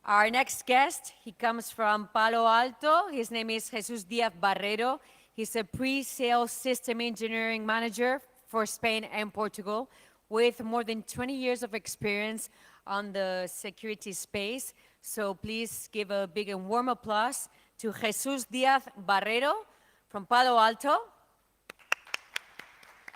Our next guest, he comes from Palo Alto. His name is Jesus Diaz Barrero. He's a pre-sales system engineering manager for Spain and Portugal with more than 20 years of experience on the security space. So please give a big and warm applause to Jesus Diaz Barrero from Palo Alto.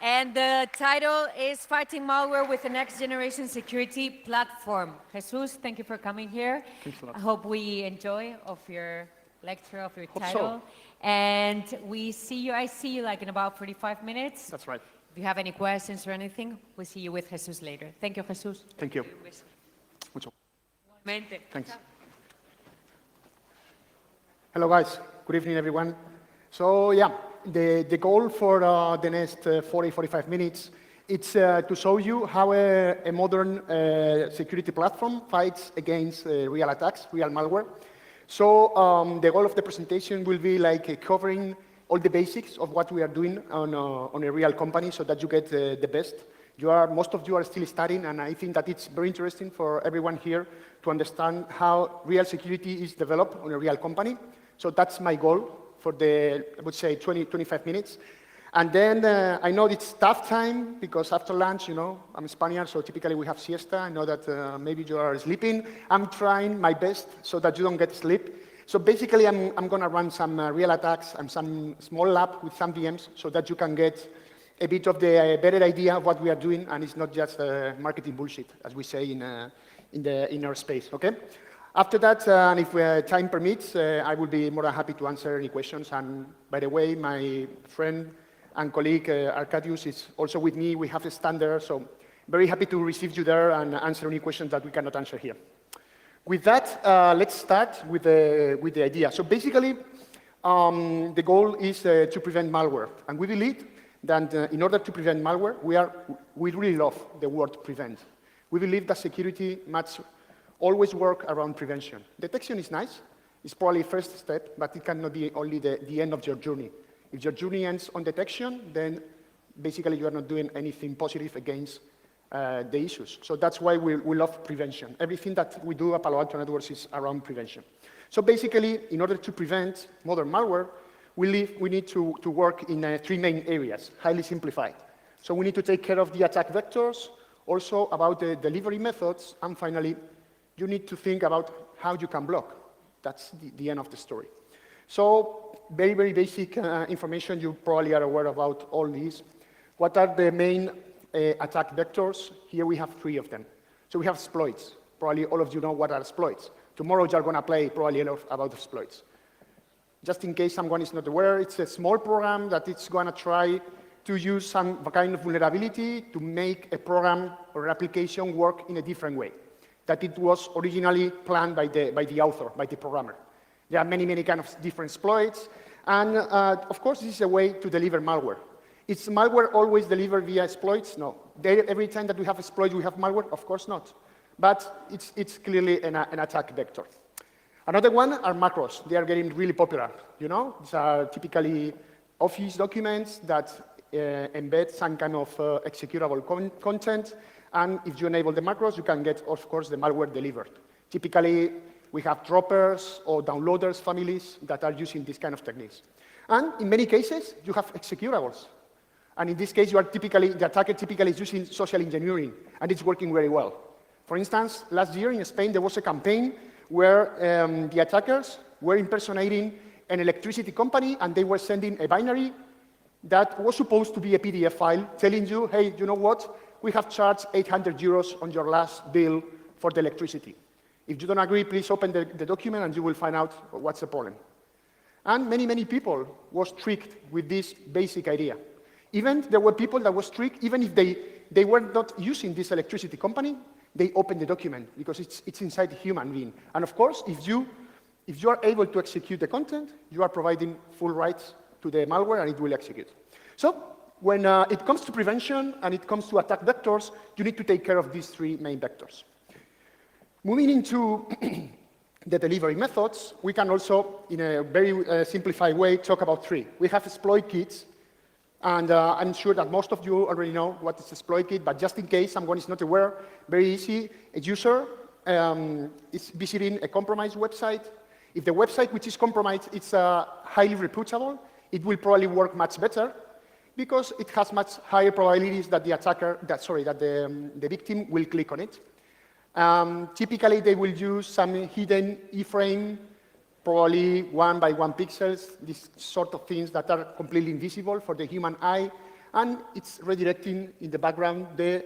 And the title is Fighting Malware with the Next Generation Security Platform. Jesus, thank you for coming here. Thanks a lot. I hope we enjoy of your lecture, of your title. So. And I see you like in about 45 minutes. That's right. If you have any questions or anything, we'll see you with Jesus later. Thank you, Jesus. Thank you. Thanks. Hello, guys. Good evening, everyone. So, yeah, the goal for the next 45 minutes is to show you how a modern security platform fights against real attacks, real malware. So the goal of the presentation will be like covering all the basics of what we are doing on a real company so that you get the best. Most of you are still studying, and I think that it's very interesting for everyone here to understand how real security is developed on a real company. So that's my goal for the, I would say, 25 minutes. And then I know it's tough time because after lunch, I'm Spaniard, so typically we have siesta. I know that maybe you are sleeping. I'm trying my best so that you don't get sleep. So basically, I'm going to run some real attacks and some small lab with some VMs so that you can get a bit of the better idea of what we are doing, and it's not just marketing bullshit, as we say in our space, okay? After that, and if time permits, I will be more than happy to answer any questions. And by the way, my friend and colleague Arcadius is also with me. We have a stand there, so very happy to receive you there and answer any questions that we cannot answer here. With that, let's start with the idea. So basically, the goal is to prevent malware. And we believe that in order to prevent malware, we really love the word prevent. We believe that security must always work around prevention. Detection is nice. It's probably the first step, but it cannot be only the end of your journey. If your journey ends on detection, then basically you are not doing anything positive against the issues. So that's why we love prevention. Everything that we do at Palo Alto Networks is around prevention. So basically, in order to prevent modern malware, we need to work in three main areas, highly simplified. So we need to take care of the attack vectors, also about the delivery methods, and finally, you need to think about how you can block. That's the end of the story. So very, very basic information. You probably are aware about all these. What are the main attack vectors? Here we have three of them. So we have exploits. Probably all of you know what are exploits. Tomorrow you're going to play probably a lot about exploits. Just in case someone is not aware, it's a small program that it's going to try to use some kind of vulnerability to make a program or an application work in a different way that it was originally planned by the author, by the programmer. There are many, many kind of different exploits. And of course, this is a way to deliver malware. Is malware always delivered via exploits? No. Every time that we have exploits, we have malware? Of course not. But it's clearly an attack vector. Another one are macros. They are getting really popular. These are typically Office documents that embed some kind of executable content. And if you enable the macros, you can get, of course, the malware delivered. Typically, we have droppers or downloaders families that are using this kind of techniques. And in many cases, you have executables. And in this case, the attacker typically is using social engineering, and it's working very well. For instance, last year in Spain, there was a campaign where the attackers were impersonating an electricity company, and they were sending a binary that was supposed to be a PDF file telling you, hey, you know what? We have charged 800 euros on your last bill for the electricity. If you don't agree, please open the document and you will find out what's the problem. And many, many people were tricked with this basic idea. Even there were people that were tricked, even if they were not using this electricity company, they opened the document because it's inside the human being. And of course, if you are able to execute the content, you are providing full rights to the malware and it will execute. So when it comes to prevention and it comes to attack vectors, you need to take care of these three main vectors. Moving into the delivery methods, we can also, in a very simplified way, talk about three. We have exploit kits, and I'm sure that most of you already know what is exploit kit, but just in case someone is not aware, very easy. A user is visiting a compromised website. If the website which is compromised is highly reputable, it will probably work much better because it has much higher probabilities that the victim will click on it. Typically, they will use some hidden iframe, probably 1 by 1 pixels, these sort of things that are completely invisible for the human eye, and it's redirecting in the background the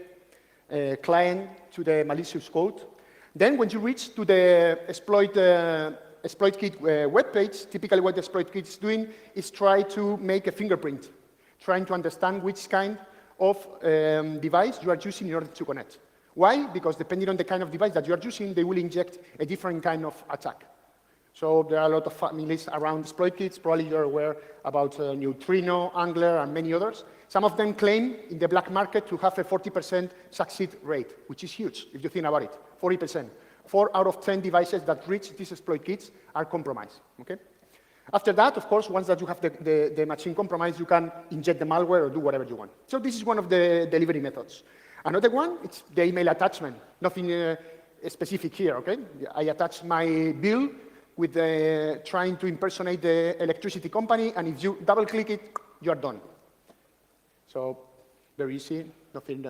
client to the malicious code. Then when you reach to the exploit kit webpage, typically what the exploit kit is doing is try to make a fingerprint, trying to understand which kind of device you are using in order to connect. Why? Because depending on the kind of device that you are using, they will inject a different kind of attack. So there are a lot of families around exploit kits. Probably you're aware about Neutrino, Angler, and many others. Some of them claim in the black market to have a 40% succeed rate, which is huge if you think about it, 40%. 4 out of 10 devices that reach these exploit kits are compromised, okay? After that, of course, once that you have the machine compromised, you can inject the malware or do whatever you want. So this is one of the delivery methods. Another one, it's the email attachment. Nothing specific here, okay? I attach my bill with trying to impersonate the electricity company, and if you double-click it, you're done. So very easy, nothing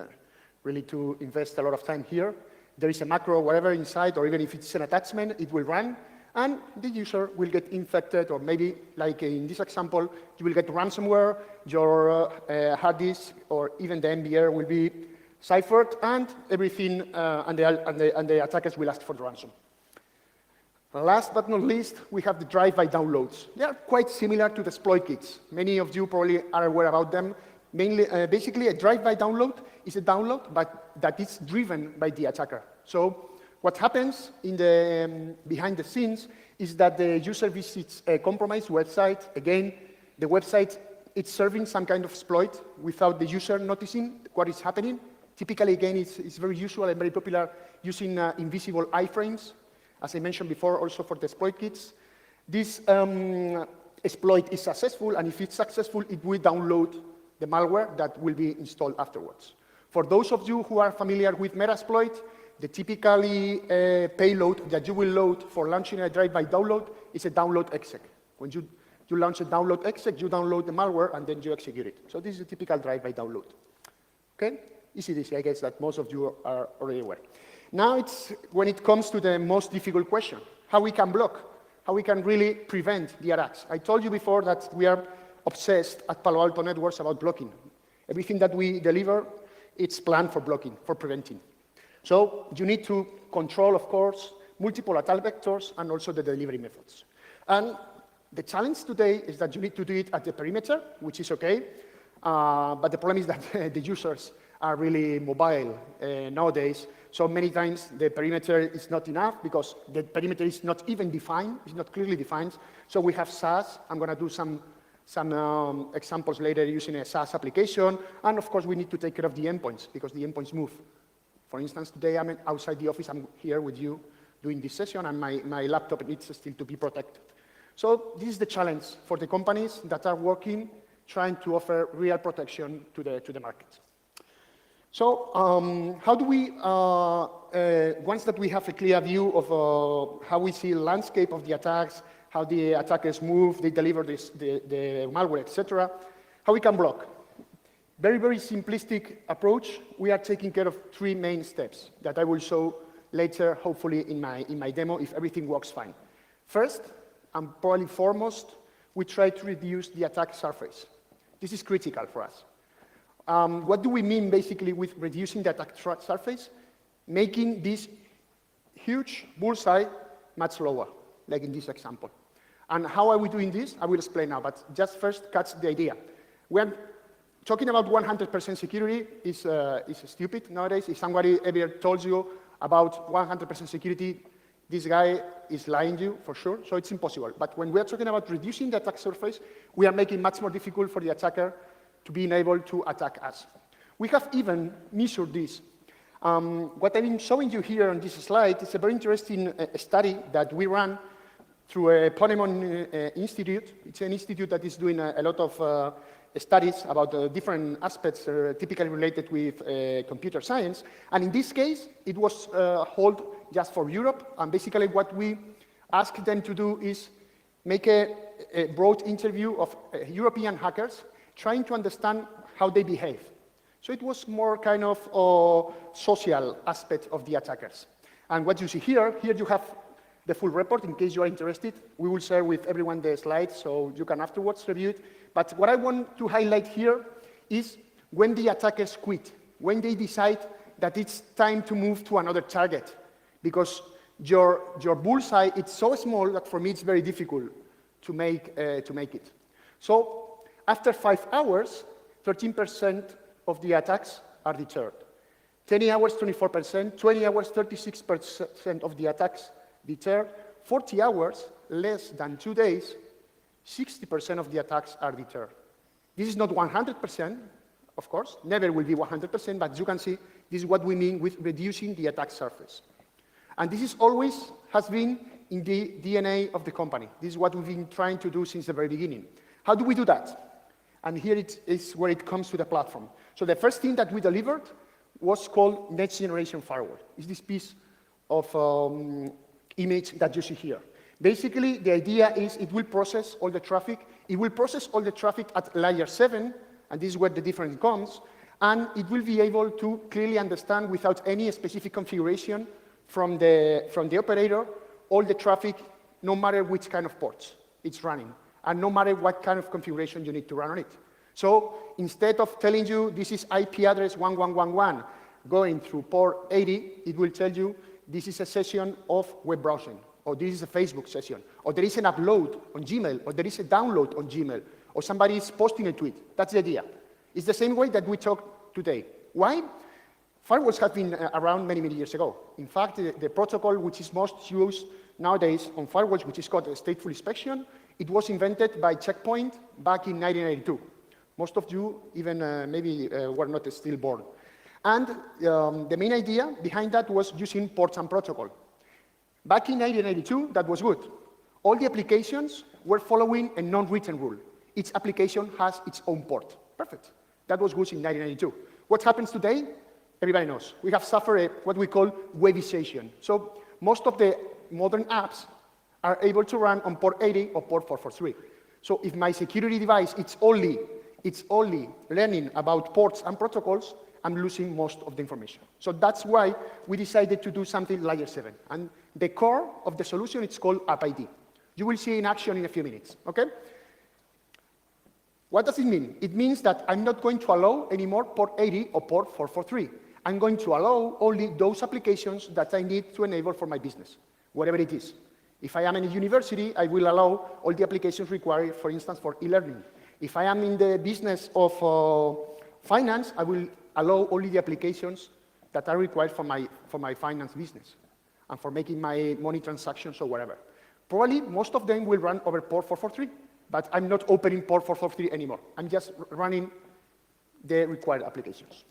really to invest a lot of time here. There is a macro or whatever inside, or even if it's an attachment, it will run, and the user will get infected, or maybe, like in this example, you will get ransomware, your hard disk, or even the MBR will be ciphered, and everything, and the attackers will ask for the ransom. Last but not least, we have the drive-by downloads. They are quite similar to the exploit kits. Many of you probably are aware about them. Mainly, basically, a drive-by download is a download, but that is driven by the attacker. So what happens in the, behind the scenes is that the user visits a compromised website. Again, the website is serving some kind of exploit without the user noticing what is happening. Typically, again, it's very usual and very popular using invisible iframes. As I mentioned before, also for the exploit kits. This exploit is successful, and if it's successful, it will download the malware that will be installed afterwards. For those of you who are familiar with Metasploit, the typically payload that you will load for launching a drive-by download is a download exec. When you launch a download exec, you download the malware, and then you execute it. So this is a typical drive-by download. Okay? Easy, I guess that most of you are already aware. Now it's when it comes to the most difficult question, how we can block, how we can really prevent the attacks. I told you before that we are obsessed at Palo Alto Networks about blocking. Everything that we deliver, it's planned for blocking, for preventing. So you need to control, of course, multiple attack vectors and also the delivery methods. And the challenge today is that you need to do it at the perimeter, which is okay, but the problem is that the users are really mobile nowadays. So many times the perimeter is not enough because the perimeter is not even defined, it's not clearly defined. So we have SaaS. I'm going to do some examples later using a SaaS application. And of course, we need to take care of the endpoints because the endpoints move. For instance, today I'm outside the office, I'm here with you doing this session, and my laptop needs still to be protected. So this is the challenge for the companies that are working, trying to offer real protection to the market. So how do we, once that we have a clear view of how we see the landscape of the attacks, how the attackers move, they deliver the malware, etc., how we can block? Very, very simplistic approach. We are taking care of 3 main steps that I will show later, hopefully in my demo, if everything works fine. First, and probably foremost, we try to reduce the attack surface. This is critical for us. What do we mean basically with reducing the attack surface? Making this huge bullseye much lower, like in this example. And how are we doing this? I will explain now, but just first catch the idea. When talking about 100% security is stupid nowadays. If somebody ever told you about 100% security, this guy is lying to you for sure, so it's impossible. But when we are talking about reducing the attack surface, we are making it much more difficult for the attacker to be able to attack us. We have even measured this. What I've been showing you here on this slide is a very interesting study that we ran through a Ponemon Institute. It's an institute that is doing a lot of studies about different aspects typically related with computer science. And in this case, it was held just for Europe. And basically what we ask them to do is make a broad interview of European hackers, trying to understand how they behave. So it was more kind of social aspect of the attackers. And what you see here you have the full report in case you are interested. We will share with everyone the slides so you can afterwards review it. But what I want to highlight here is when the attackers quit, when they decide that it's time to move to another target. Because your bullseye, it's so small that for me it's very difficult to make it. So after 5 hours, 13% of the attacks are deterred. 10 hours, 24%, 20 hours, 36% of the attacks deterred. 40 hours, less than 2 days, 60% of the attacks are deterred. This is not 100%, of course, never will be 100%, but you can see this is what we mean with reducing the attack surface. And this is always has been in the DNA of the company. This is what we've been trying to do since the very beginning. How do we do that? And here it is where it comes to the platform. So the first thing that we delivered was called Next Generation Firewall. It's this piece of image that you see here. Basically, the idea is it will process all the traffic. It will process all the traffic at layer 7, and this is where the difference comes, and it will be able to clearly understand without any specific configuration from the operator all the traffic, no matter which kind of ports it's running, and no matter what kind of configuration you need to run on it. So instead of telling you this is IP address 1111 going through port 80, it will tell you this is a session of web browsing, or this is a Facebook session, or there is an upload on Gmail, or there is a download on Gmail, or somebody is posting a tweet. That's the idea. It's the same way that we talk today. Why? Firewalls have been around many, many years ago. In fact, the protocol which is most used nowadays on firewalls, which is called stateful inspection, it was invented by Check Point back in 1982. Most of you even maybe were not still born. And the main idea behind that was using ports and protocol. Back in 1982, that was good. All the applications were following a non-written rule. Each application has its own port. Perfect. That was good in 1992. What happens today? Everybody knows. We have suffered what we call webization. So most of the modern apps are able to run on port 80 or port 443. So if my security device it's only learning about ports and protocols, I'm losing most of the information. So that's why we decided to do something layer 7. And the core of the solution is called AppID. You will see in action in a few minutes, okay? What does it mean? It means that I'm not going to allow anymore port 80 or port 443. I'm going to allow only those applications that I need to enable for my business, whatever it is. If I am in a university, I will allow all the applications required, for instance, for e-learning. If I am in the business of finance, I will allow only the applications that are required for my finance business and for making my money transactions or whatever. Probably most of them will run over port 443, but I'm not opening port 443 anymore. I'm just running the required applications.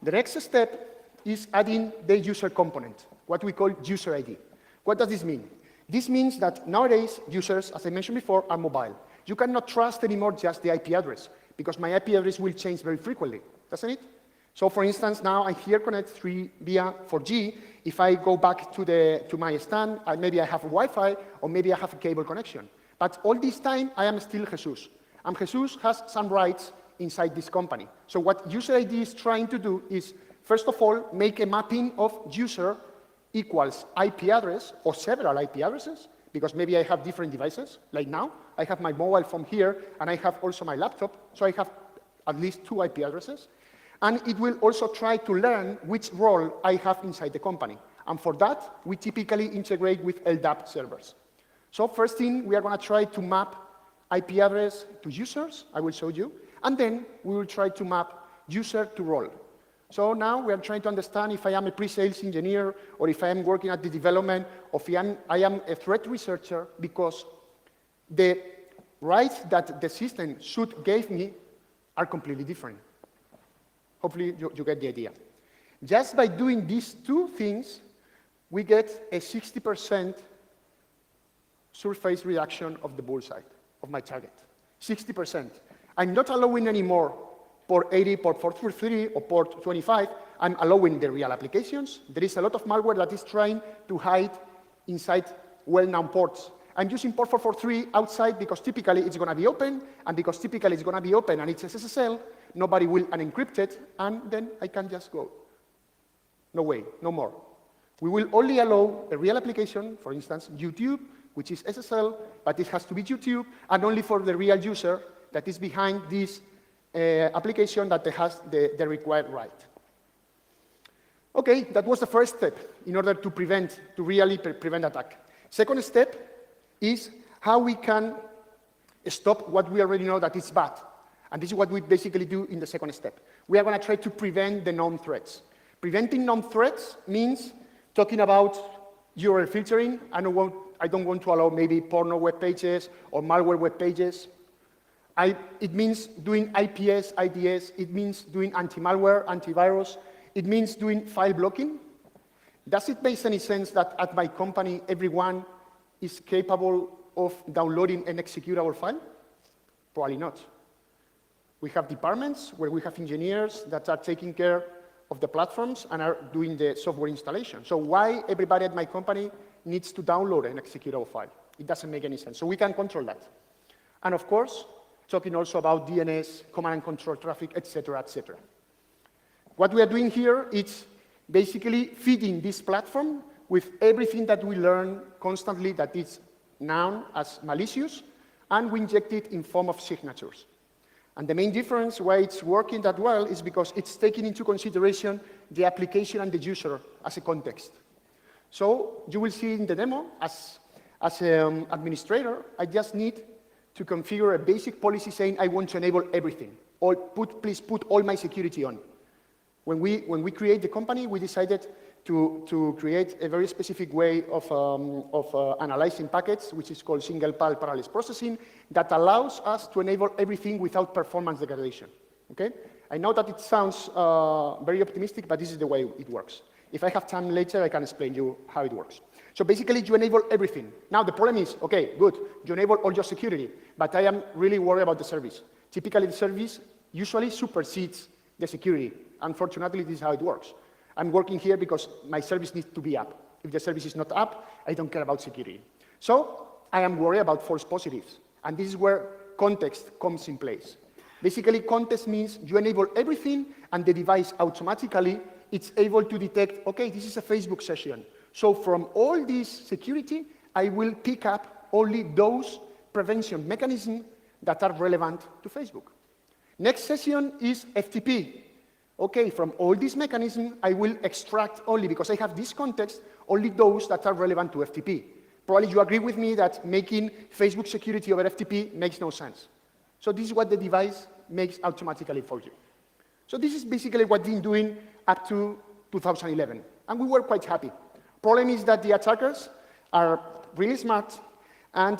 The next step is adding the user component, what we call user ID. What does this mean? This means that nowadays, users, as I mentioned before, are mobile. You cannot trust anymore just the IP address, because my IP address will change very frequently, doesn't it? So for instance, now I'm here connected via 4G. If I go back to my stand, maybe I have a Wi-Fi, or maybe I have a cable connection. But all this time, I am still Jesus. And Jesus has some rights inside this company. So what user ID is trying to do is, first of all, make a mapping of user equals IP address, or several IP addresses, because maybe I have different devices. Like now, I have my mobile phone here, and I have also my laptop, so I have at least 2 IP addresses. And it will also try to learn which role I have inside the company. And for that, we typically integrate with LDAP servers. So first thing, we are going to try to map IP address to users. I will show you. And then we will try to map user to role. So now we are trying to understand if I am a pre-sales engineer, or if I am working at the development, or if I am a threat researcher, because the rights that the system should give me are completely different. Hopefully you get the idea. Just by doing these 2 things, we get a 60% surface reduction of the bullseye, of my target. 60%. I'm not allowing anymore port 80, port 433, or port 25, I'm allowing the real applications. There is a lot of malware that is trying to hide inside well-known ports. I'm using port 443 outside because typically it's going to be open, and because typically it's going to be open and it's SSL, nobody will unencrypt it, and then I can just go. No way, no more. We will only allow a real application, for instance, YouTube, which is SSL, but it has to be YouTube, and only for the real user that is behind this application that has the required right. Okay, that was the first step in order to really prevent attack. Second step is how we can stop what we already know that is bad. And this is what we basically do in the second step. We are going to try to prevent the known threats. Preventing known threats means talking about URL filtering. I don't want to allow maybe porno web pages or malware web pages. It means doing IPS, IDS. It means doing anti-malware, antivirus. It means doing file blocking. Does it make any sense that at my company, everyone is capable of downloading an executable file? Probably not. We have departments where we have engineers that are taking care of the platforms and are doing the software installation. So why everybody at my company needs to download an executable file? It doesn't make any sense. So we can control that. And of course, talking also about DNS, command and control traffic, et cetera, et cetera. What we are doing here is basically feeding this platform with everything that we learn constantly that is known as malicious, and we inject it in form of signatures. And the main difference why it's working that well is because it's taking into consideration the application and the user as a context. So you will see in the demo, as an administrator, I just need to configure a basic policy saying I want to enable everything, or please put all my security on. When we create the company, we decided to create a very specific way of analyzing packets, which is called single PAL parallel processing, that allows us to enable everything without performance degradation. Okay? I know that it sounds very optimistic, but this is the way it works. If I have time later, I can explain you how it works. So basically, you enable everything. Now, the problem is, okay, good, you enable all your security, but I am really worried about the service. Typically, the service usually supersedes the security. Unfortunately, this is how it works. I'm working here because my service needs to be up. If the service is not up, I don't care about security. So I am worried about false positives. And this is where context comes in place. Basically, context means you enable everything, and the device automatically it's able to detect, okay, this is a Facebook session. So from all this security, I will pick up only those prevention mechanisms that are relevant to Facebook. Next session is FTP. Okay, from all these mechanisms, I will extract only, because I have this context, only those that are relevant to FTP. Probably you agree with me that making Facebook security over FTP makes no sense. So this is what the device makes automatically for you. So this is basically what we've been doing up to 2011. And we were quite happy. Problem is that the attackers are really smart, and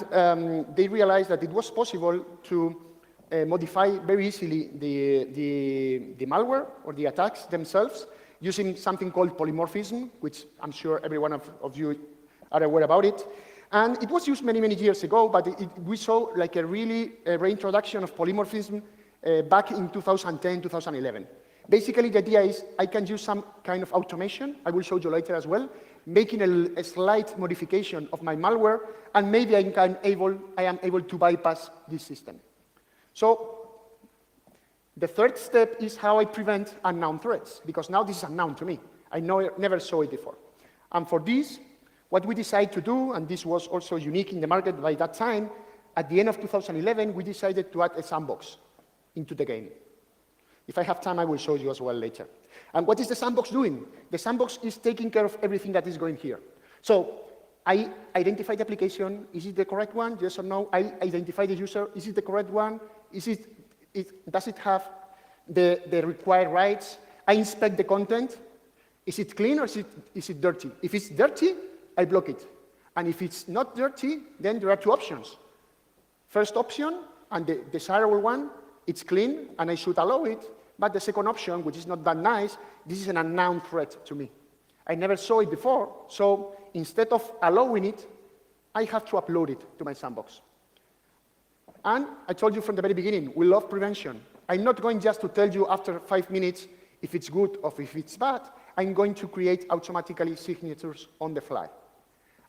they realized that it was possible to modify very easily the malware or the attacks themselves using something called polymorphism, which I'm sure every one of you are aware about it. And it was used many, many years ago, but we saw like a really reintroduction of polymorphism back in 2010, 2011. Basically, the idea is I can use some kind of automation, I will show you later as well, making a slight modification of my malware, and maybe I am able to bypass this system. So the third step is how I prevent unknown threats, because now this is unknown to me. I never saw it before. And for this, what we decided to do, and this was also unique in the market by that time, at the end of 2011, we decided to add a sandbox into the game. If I have time, I will show you as well later. And what is the sandbox doing? The sandbox is taking care of everything that is going here. So I identify the application. Is it the correct one? Yes or no? I identify the user. Is it the correct one? Does it have the required rights? I inspect the content. Is it clean or is it dirty? If it's dirty, I block it. And if it's not dirty, then there are two options. First option, and the desirable one, it's clean, and I should allow it. But the second option, which is not that nice, this is an unknown threat to me. I never saw it before, so instead of allowing it, I have to upload it to my sandbox. And I told you from the very beginning, we love prevention. I'm not going just to tell you after 5 minutes if it's good or if it's bad. I'm going to create automatically signatures on the fly.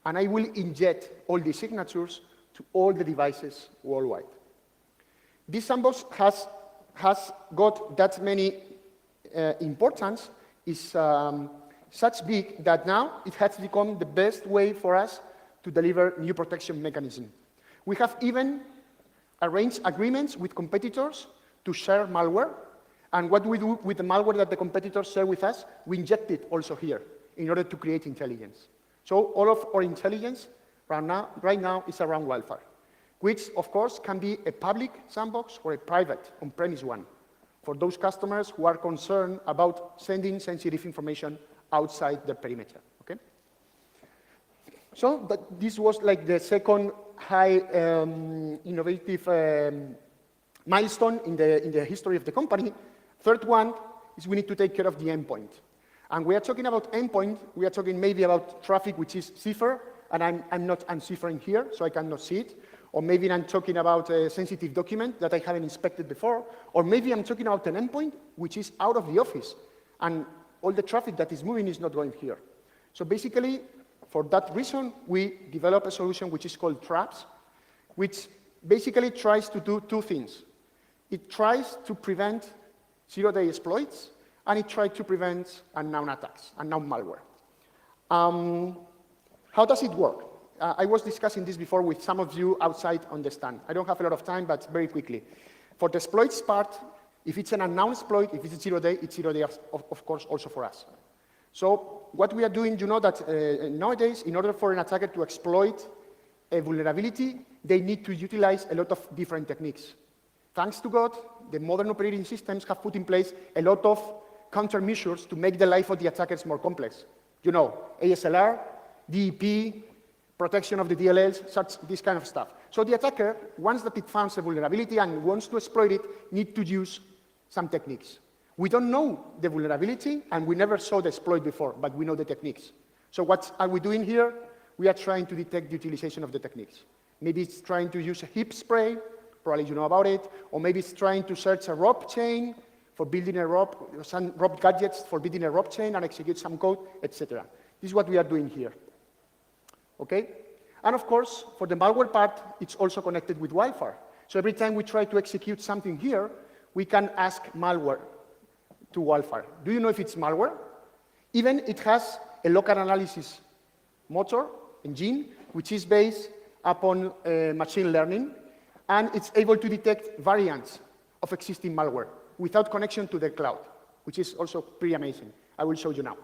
And I will inject all these signatures to all the devices worldwide. This sandbox has got that many importance, is such big that now it has become the best way for us to deliver new protection mechanism. We have even arranged agreements with competitors to share malware. And what we do with the malware that the competitors share with us, we inject it also here in order to create intelligence. So all of our intelligence right now is around wildfire, which of course can be a public sandbox or a private on-premise one for those customers who are concerned about sending sensitive information outside the perimeter, okay? So this was like the second high innovative milestone in the history of the company. Third one is we need to take care of the endpoint. And we are talking about endpoint, we are talking maybe about traffic which is cipher, and I'm not unciphering here, so I cannot see it. Or maybe I'm talking about a sensitive document that I haven't inspected before. Or maybe I'm talking about an endpoint which is out of the office, and all the traffic that is moving is not going here. So basically, for that reason, we developed a solution which is called Traps, which basically tries to do two things. It tries to prevent zero-day exploits, and it tries to prevent unknown attacks, unknown malware. How does it work? I was discussing this before with some of you outside on the stand. I don't have a lot of time, but very quickly. For the exploits part, if it's an unknown exploit, if it's zero-day, it's zero-day, of course, also for us. So what we are doing, you know that nowadays, in order for an attacker to exploit a vulnerability, they need to utilize a lot of different techniques. Thanks to God, the modern operating systems have put in place a lot of countermeasures to make the life of the attackers more complex. You know, ASLR, DEP, protection of the DLLs, this kind of stuff. So the attacker, once that it finds a vulnerability and wants to exploit it, needs to use some techniques. We don't know the vulnerability, and we never saw the exploit before, but we know the techniques. So what are we doing here? We are trying to detect the utilization of the techniques. Maybe it's trying to use a heap spray, probably you know about it, or maybe it's trying to search a rope chain for building a rope, some rope gadgets for building a rope chain and execute some code, etc. This is what we are doing here. Okay? And of course, for the malware part, it's also connected with wildfire. So every time we try to execute something here, we can ask malware to wildfire. Do you know if it's malware? Even it has a local analysis motor, engine, which is based upon machine learning, and it's able to detect variants of existing malware without connection to the cloud, which is also pretty amazing. I will show you now.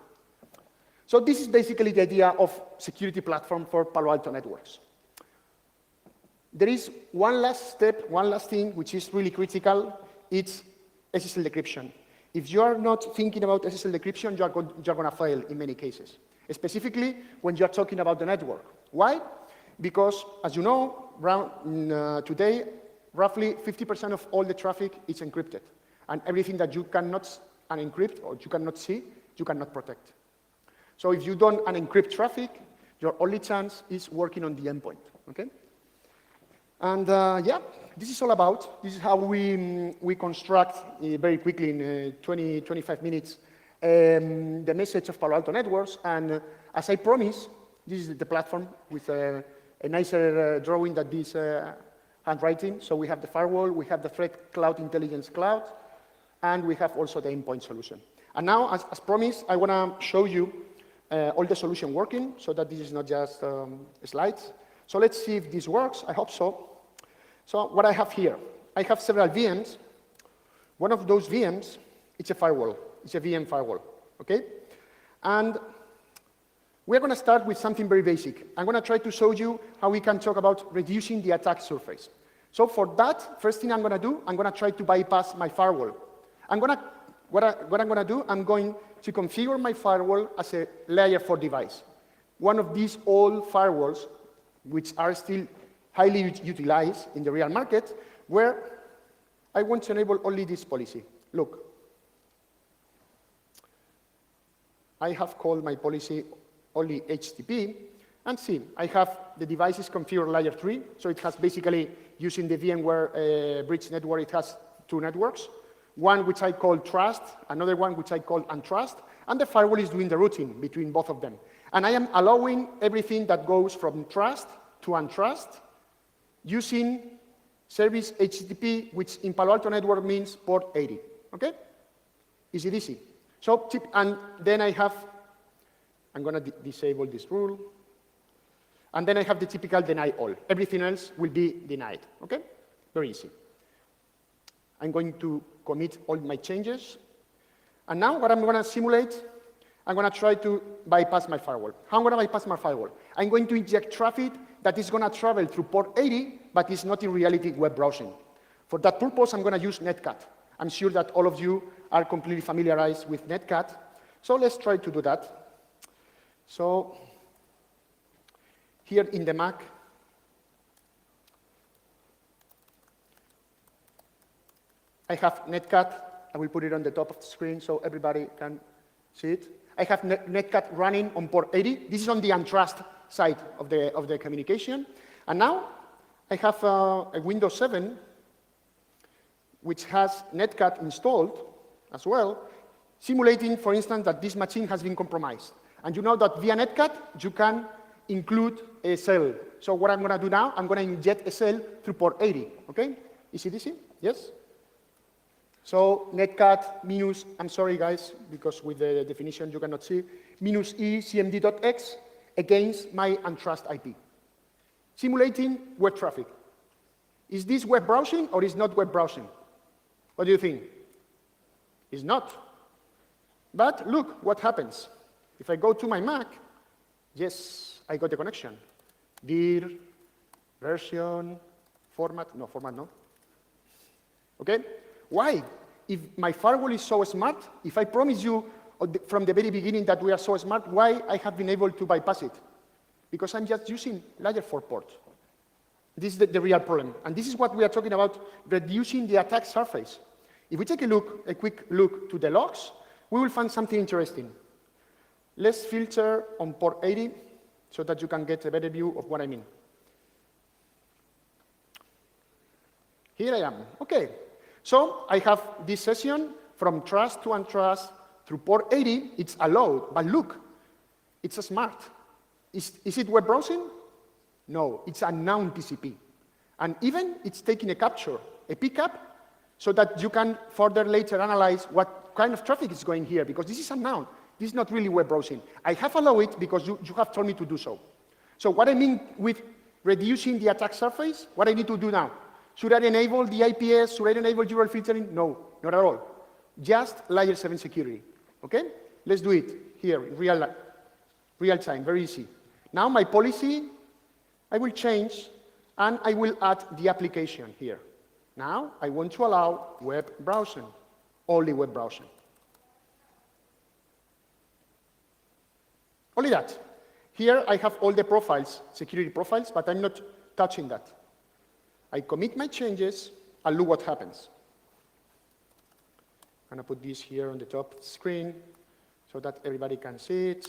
So this is basically the idea of security platform for Palo Alto Networks. There is one last step, one last thing, which is really critical. It's SSL decryption. If you are not thinking about SSL decryption, you're going to fail in many cases, specifically when you're talking about the network. Why? Because, as you know, today, roughly 50% of all the traffic is encrypted. And everything that you cannot unencrypt or you cannot see, you cannot protect. So if you don't unencrypt traffic, your only chance is working on the endpoint, okay? And yeah, this is all about. This is how we construct very quickly in 20, 25 minutes the message of Palo Alto Networks. And as I promised, this is the platform with a nicer drawing than this handwriting. So we have the firewall, we have the threat cloud intelligence cloud, and we have also the endpoint solution. And now, as promised, I want to show you all the solution working, so that this is not just slides. So let's see if this works. I hope so. So what I have here, I have several VMs. One of those VMs, it's a firewall. It's a VM firewall, okay? And we're going to start with something very basic. I'm going to try to show you how we can talk about reducing the attack surface. So for that, first thing I'm going to do, I'm going to try to bypass my firewall. What I'm going to do, I'm going to configure my firewall as a layer 4 device. One of these old firewalls, which are still highly utilized in the real market, where I want to enable only this policy. Look, I have called my policy only HTTP, and see, I have the devices configured layer 3, so it has basically, using the VMware bridge network, it has 2 networks. one which I call trust, another one which I call untrust, and the firewall is doing the routing between both of them. And I am allowing everything that goes from trust to untrust using service HTTP, which in Palo Alto network means port 80, okay? Easy, easy. So, and then I'm going to disable this rule. And then I have the typical deny all. Everything else will be denied, okay? Very easy. I'm going to commit all my changes. And now what I'm going to simulate, I'm going to try to bypass my firewall. How am I going to bypass my firewall? I'm going to inject traffic that is going to travel through port 80, but is not in reality web browsing. For that purpose, I'm going to use Netcat. I'm sure that all of you are completely familiarized with Netcat. So let's try to do that. So here in the Mac, I have Netcat. I will put it on the top of the screen so everybody can see it. I have Netcat running on port 80. This is on the untrust side of the communication. And now I have a Windows 7, which has Netcat installed as well, simulating, for instance, that this machine has been compromised. And you know that via Netcat, you can include a cell. So what I'm going to do now, I'm going to inject a cell through port 80, okay? Is it easy? Yes? So Netcat minus, I'm sorry guys, because with the definition you cannot see, minus e cmd.x against my untrust IP. Simulating web traffic. Is this web browsing or is not web browsing? What do you think? It's not. But look what happens. If I go to my Mac, yes, I got the connection. Dir, version, format, no, okay? Why? If my firewall is so smart, if I promise you from the very beginning that we are so smart, why I have been able to bypass it? Because I'm just using layer 4 port. This is the real problem. And this is what we are talking about, reducing the attack surface. If we take a quick look to the logs, we will find something interesting. Let's filter on port 80 so that you can get a better view of what I mean. Here I am. Okay. So I have this session from trust to untrust through port 80. It's allowed, but look, it's a smart. Is it web browsing? No, it's a unknown TCP. And even it's taking a capture, a pickup, so that you can further later analyze what kind of traffic is going here, because this is unknown. This is not really web browsing. I have allowed it because you have told me to do so. So what I mean with reducing the attack surface, what I need to do now? Should I enable the IPS? Should I enable URL filtering? No, not at all. Just layer 7 security, okay? Let's do it here in real time, very easy. Now my policy, I will change, and I will add the application here. Now I want to allow web browsing, only web browsing. Only that. Here I have all the profiles, security profiles, but I'm not touching that. I commit my changes, and look what happens. I'm going to put this here on the top screen so that everybody can see it.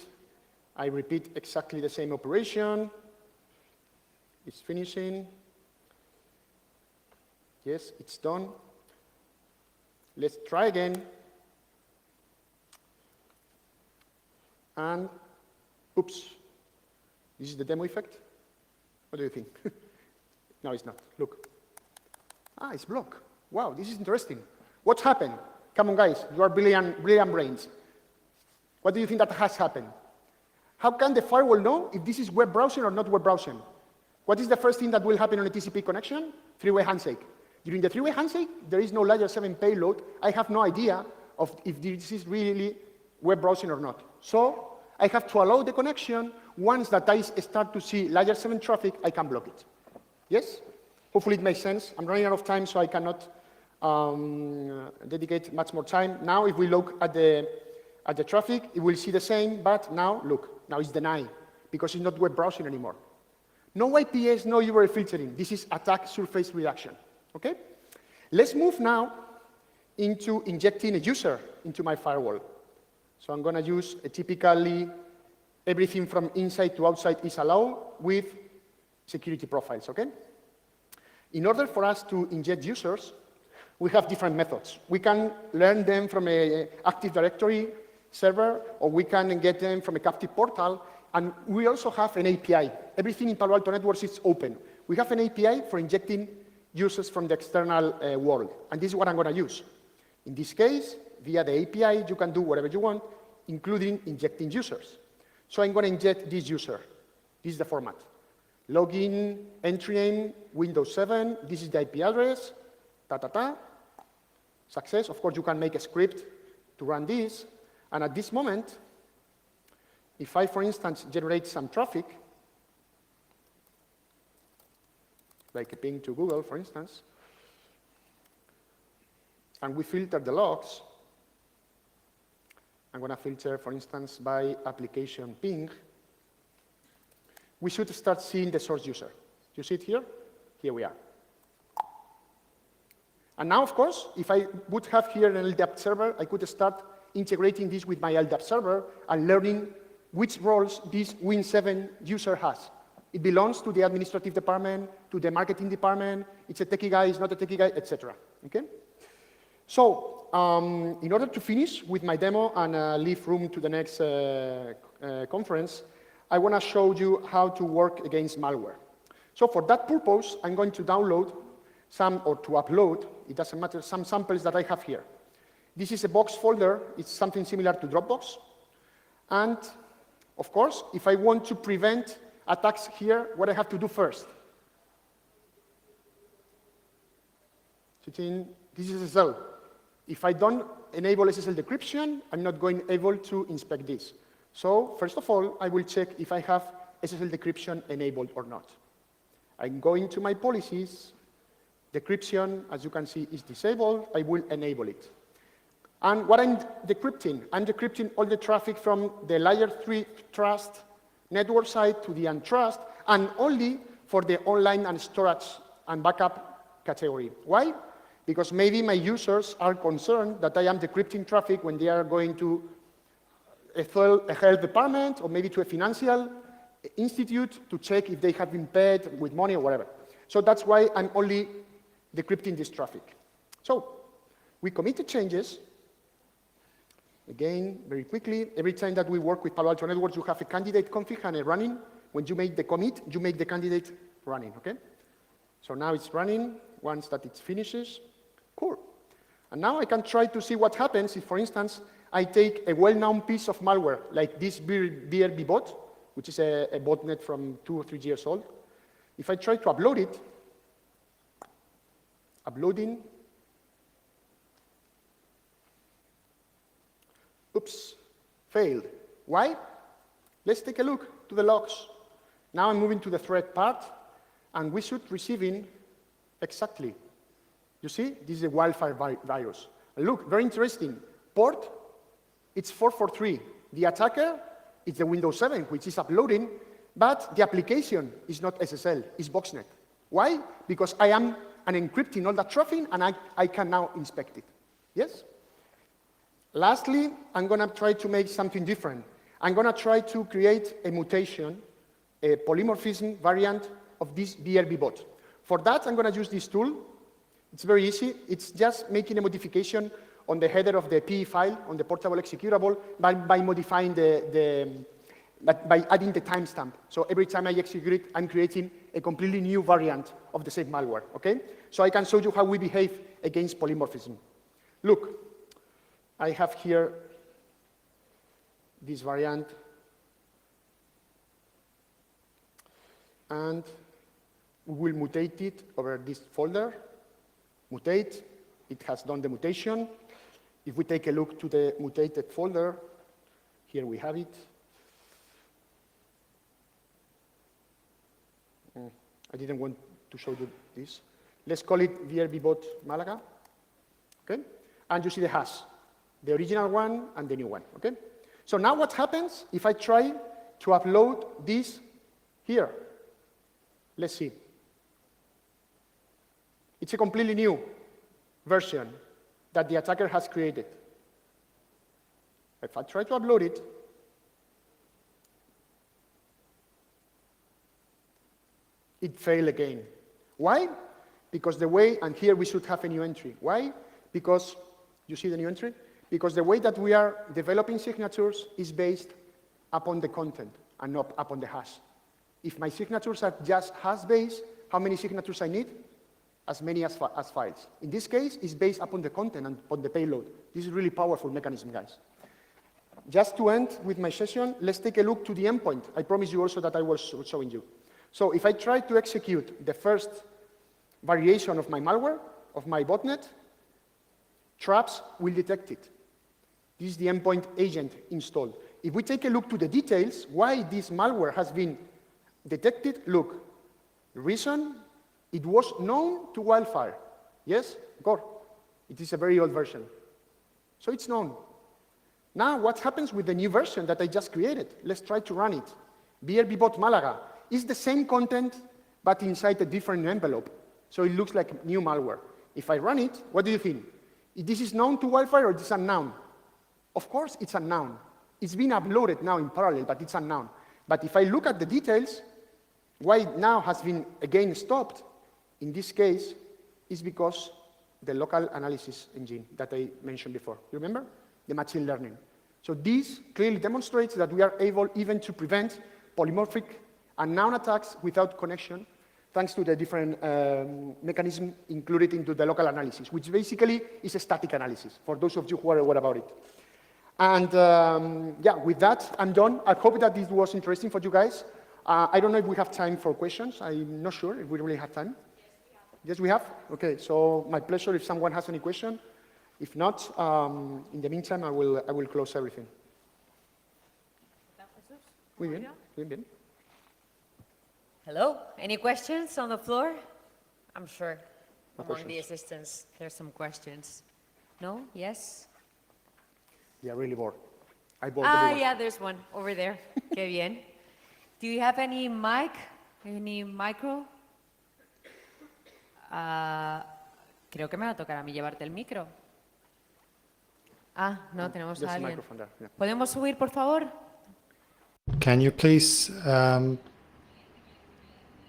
I repeat exactly the same operation. It's finishing. Yes, it's done. Let's try again. And, oops, this is the demo effect. What do you think? No, it's not. Look. Ah, it's blocked. Wow, this is interesting. What happened? Come on, guys. You are brilliant brains. What do you think that has happened? How can the firewall know if this is web browsing or not web browsing? What is the first thing that will happen on a TCP connection? Three-way handshake. During the three-way handshake, there is no layer 7 payload. I have no idea of if this is really web browsing or not. So I have to allow the connection. Once that I start to see layer 7 traffic, I can block it. Yes? Hopefully it makes sense. I'm running out of time, so I cannot dedicate much more time. Now, if we look at the traffic, it will see the same, but now, look, now it's denied, because it's not web browsing anymore. No IPS, no URL filtering. This is attack surface reduction, okay? Let's move now into injecting a user into my firewall. So I'm going to use typically everything from inside to outside is allowed with security profiles, okay? In order for us to inject users, We have different methods. We can learn them from an Active Directory server, or we can get them from a captive portal, and we also have an API. Everything in Palo Alto Networks is open. We have an API for injecting users from the external world, and this is what I'm going to use. In this case, via the API, you can do whatever you want, including injecting users. So I'm going to inject this user. This is the format. Login, entry name, Windows 7, this is the IP address, success. Of course, you can make a script to run this, and at this moment, if I, for instance, generate some traffic, like a ping to Google, for instance, and we filter the logs, I'm going to filter, for instance, by application ping, we should start seeing the source user. You see it here? Here we are. And now, of course, if I would have here an LDAP server, I could start integrating this with my LDAP server and learning which roles this Win7 user has. It belongs to the administrative department, to the marketing department, it's a techie guy, it's not a techie guy, etc. Okay? So, in order to finish with my demo and leave room to the next conference, I want to show you how to work against malware. So for that purpose, I'm going to download some, or to upload, it doesn't matter, some samples that I have here. This is a box folder. It's something similar to Dropbox. And of course, if I want to prevent attacks here, what I have to do first? This is SSL. If I don't enable SSL decryption, I'm not going able to inspect this. So first of all, I will check if I have SSL decryption enabled or not. I'm going to my policies. Decryption, as you can see, is disabled. I will enable it. And what I'm decrypting all the traffic from the layer 3 trust network side to the untrust, and only for the online and storage and backup category. Why? Because maybe my users are concerned that I am decrypting traffic when they are going to a health department or maybe to a financial institute to check if they have been paid with money or whatever. So that's why I'm only decrypting this traffic. So we commit the changes. Again, very quickly, every time that we work with Palo Alto Networks, you have a candidate config and a running. When you make the commit, you make the candidate running, okay? So now it's running. Once that it finishes, cool. And now I can try to see what happens if, for instance, I take a well-known piece of malware, like this BRB bot, which is a botnet from 2 or 3 years old. If I try to upload it, uploading, oops, failed. Why? Let's take a look to the logs. Now I'm moving to the threat part, and we should receiving exactly. You see, this is a wildfire virus. And look, very interesting. Port, it's 443. The attacker, it's the Windows 7, which is uploading, but the application is not SSL, it's Boxnet. Why? Because I am encrypting all that traffic, and I can now inspect it. Yes? Lastly, I'm going to try to make something different. I'm going to try to create a mutation, a polymorphism variant of this BRB bot. For that, I'm going to use this tool. It's very easy. It's just making a modification on the header of the PE file, on the portable executable, by modifying by adding the timestamp. So every time I execute it, I'm creating a completely new variant of the same malware, okay? So I can show you how we behave against polymorphism. Look, I have here this variant, and we will mutate it over this folder. Mutate, it has done the mutation. If we take a look to the mutated folder, here we have it. I didn't want to show you this. Let's call it VRBBot Malaga, okay? And you see the hash, the original one and the new one, okay? So now what happens if I try to upload this here? Let's see. It's a completely new version that the attacker has created. If I try to upload it, it failed again. Why? Because the way, and here we should have a new entry. Why? Because, you see the new entry? Because the way that we are developing signatures is based upon the content and not upon the hash. If my signatures are just hash-based, how many signatures I need? As many as files. In this case, it's based upon the content and upon the payload. This is a really powerful mechanism, guys. Just to end with my session, let's take a look to the endpoint. I promised you also that I was showing you. So if I try to execute the first variation of my malware, of my botnet, Traps will detect it. This is the endpoint agent installed. If we take a look to the details, why this malware has been detected, look, the reason, it was known to Wildfire. Yes, Gore? It is a very old version. So it's known. Now, what happens with the new version that I just created? Let's try to run it. BRB bot Malaga is the same content, but inside a different envelope. So it looks like new malware. If I run it, what do you think? This is known to Wildfire or it is unknown? Of course, it's unknown. It's been uploaded now in parallel, but it's unknown. But if I look at the details, why it now has been again stopped, in this case, is because the local analysis engine that I mentioned before. You remember? The machine learning. So this clearly demonstrates that we are able even to prevent polymorphic unknown attacks without connection, thanks to the different mechanism included into the local analysis, which basically is a static analysis, for those of you who are aware about it. And yeah, with that, I'm done. I hope that this was interesting for you guys. I don't know if we have time for questions. I'm not sure if we really have time. Yes, we have? Okay, so my pleasure if someone has any question. If not, in the meantime, I will close everything. Muy bien, bien, bien. Hello, any questions on the floor? I'm sure No among the questions. assistants there's some questions. No? Yes? Yeah, really bored. I bored Ah, everyone. yeah, there's one over there. Qué bien. Do you have any mic? Any micro? Creo que me va a tocar a mí llevarte el micro. Ah, no, tenemos There's a a alguien. microphone there. Yeah. ¿Podemos subir, por favor? Can you please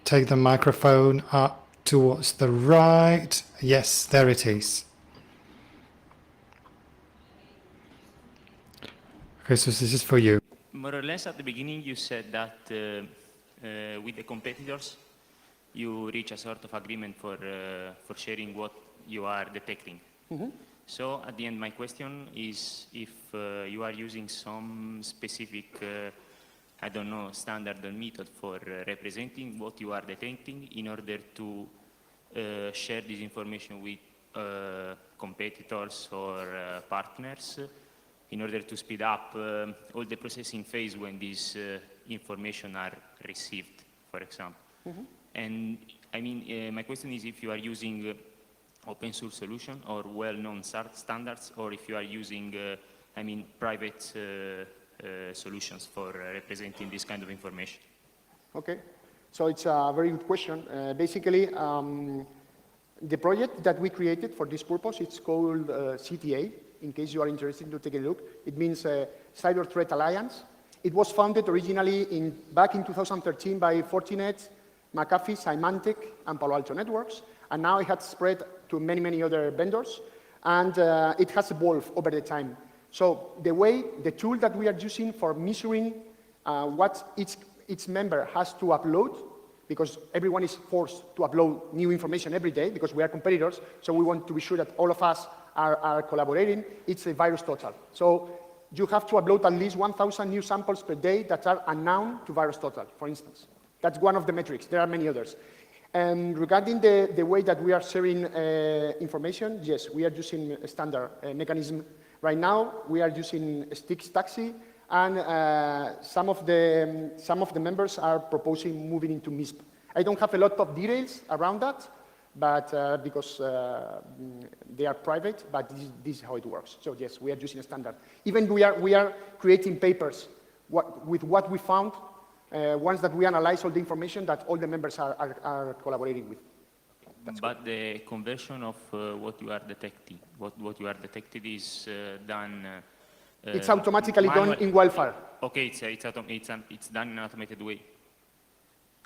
take the microphone up towards the right? Yes, there it is. Jesus, this is for you. More or less at the beginning you said that with the competitors you reach a sort of agreement for sharing what you are detecting. Mm-hmm. So at the end my question is if you are using some specific, I don't know, standard or method for representing what you are detecting in order to share this information with competitors or partners in order to speed up all the processing phase when these information are received, for example. Mm-hmm. And I mean, my question is if you are using open source solution or well-known standards, or if you are using, I mean, private solutions for representing this kind of information. Okay, so it's a very good question. Basically, the project that we created for this purpose, it's called CTA, in case you are interested to take a look. It means Cyber Threat Alliance. It was founded originally back in 2013 by Fortinet, McAfee, Symantec, and Palo Alto Networks, and now it has spread to many, many other vendors, and it has evolved over the time. So the tool that we are using for measuring what each member has to upload, because everyone is forced to upload new information every day because we are competitors, so we want to be sure that all of us are collaborating, it's a VirusTotal. So you have to upload at least 1,000 new samples per day that are unknown to VirusTotal, for instance. That's one of the metrics. There are many others. And regarding the way that we are sharing information, yes, we are using a standard mechanism. Right now, we are using Stix Taxi, and some of the members are proposing moving into MISP. I don't have a lot of details around that, but because they are private, but this is how it works. So yes, we are using a standard. Even we are creating papers with what we found once that we analyze all the information that all the members are collaborating with. But the conversion of what you are detecting, what you are detected is done. It's automatically done in Wildfire. Okay, it's done in an automated way.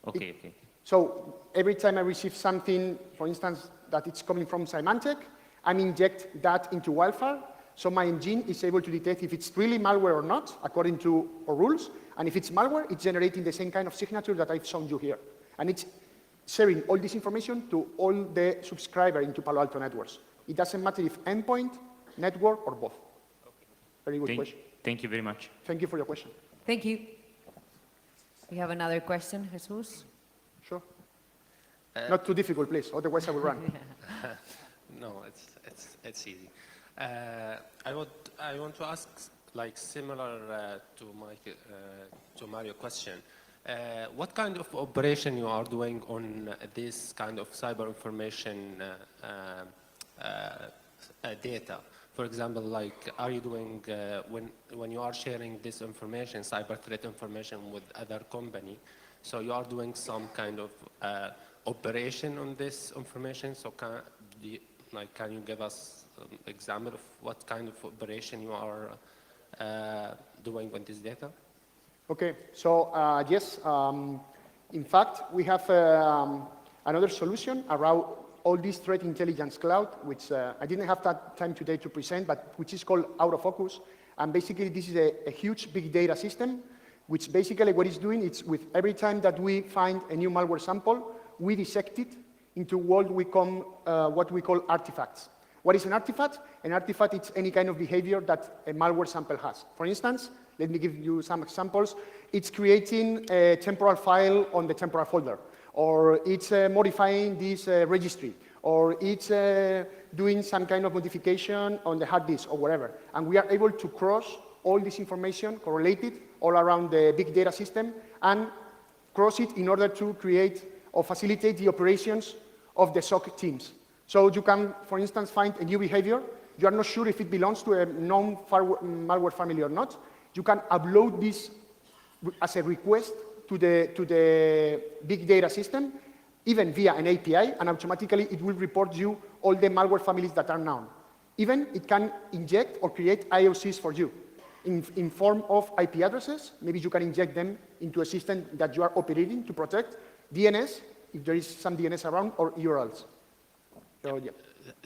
Okay, okay. So every time I receive something, for instance, that it's coming from Symantec, I inject that into Wildfire, so my engine is able to detect if it's really malware or not, according to our rules. And if it's malware, it's generating the same kind of signature that I've shown you here. And it's sharing all this information to all the subscribers into Palo Alto networks. It doesn't matter if endpoint, network, or both. Very good question. Thank you very much. Thank you for your question. Thank you. We have another question, Jesus. Sure. Not too difficult, please. Otherwise, I will run. No, it's easy. I want to ask, like similar to Mario's question. What kind of operation you are doing on this kind of cyber information data? For example, like, are you doing when you are sharing this information, cyber threat information, with other company? So you are doing some kind of operation on this information. So can you give us an example of what kind of operation you are doing with this data? Okay, so yes, in fact, we have another solution around all this threat intelligence cloud, which I didn't have that time today to present, but which is called Autofocus. And basically, this is a huge big data system, which basically what it's doing is with every time that we find a new malware sample, we dissect it into what we call artifacts. What is an artifact? An artifact is any kind of behavior that a malware sample has. For instance, let me give you some examples. It's creating a temporal file on the temporal folder, or it's modifying this registry, or it's doing some kind of modification on the hard disk, or whatever. And we are able to cross all this information, correlate it all around the big data system, and cross it in order to create or facilitate the operations of the SOC teams. So you can, for instance, find a new behavior. You are not sure if it belongs to a known malware family or not. You can upload this as a request to the big data system, even via an API, and automatically it will report you all the malware families that are known. Even it can inject or create IOCs for you in form of IP addresses. Maybe you can inject them into a system that you are operating to protect DNS, if there is some DNS around, or URLs. So, yeah.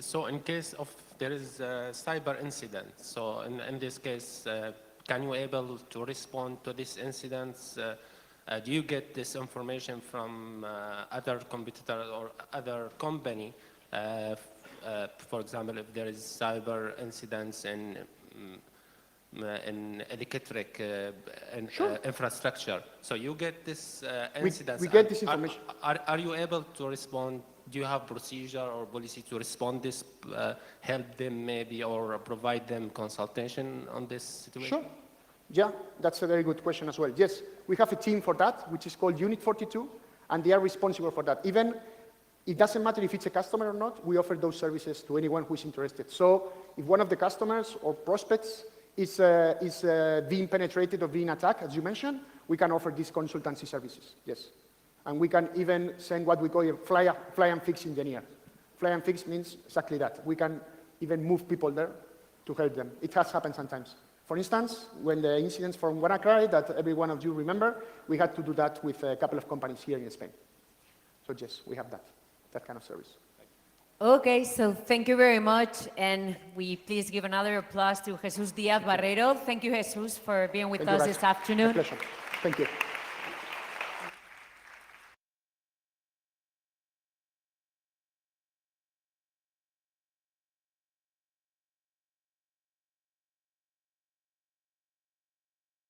So in case of there is a cyber incident, so in this case, can you able to respond to these incidents? Do you get this information from other competitors or other company? For example, if there is cyber incidents in electric infrastructure, so you get this incidents. We get this information. Are you able to respond? Do you have procedure or policy to respond this, help them maybe, or provide them consultation on this situation? Sure. Yeah, that's a very good question as well. Yes, we have a team for that, which is called Unit 42, and they are responsible for that. Even, it doesn't matter if it's a customer or not, we offer those services to anyone who is interested. So if one of the customers or prospects is being penetrated or being attacked, as you mentioned, we can offer these consultancy services, yes. And we can even send what we call a fly and fix engineer. Fly and fix means exactly that. We can even move people there to help them. It has happened sometimes. For instance, when the incidents from WannaCry that every one of you remember, we had to do that with a couple of companies here in Spain. So yes, we have that kind of service. Okay, so thank you very much, and we please give another applause to Jesus Diaz Barrero. Thank you, Jesus, for being with us this afternoon. My pleasure. Thank you.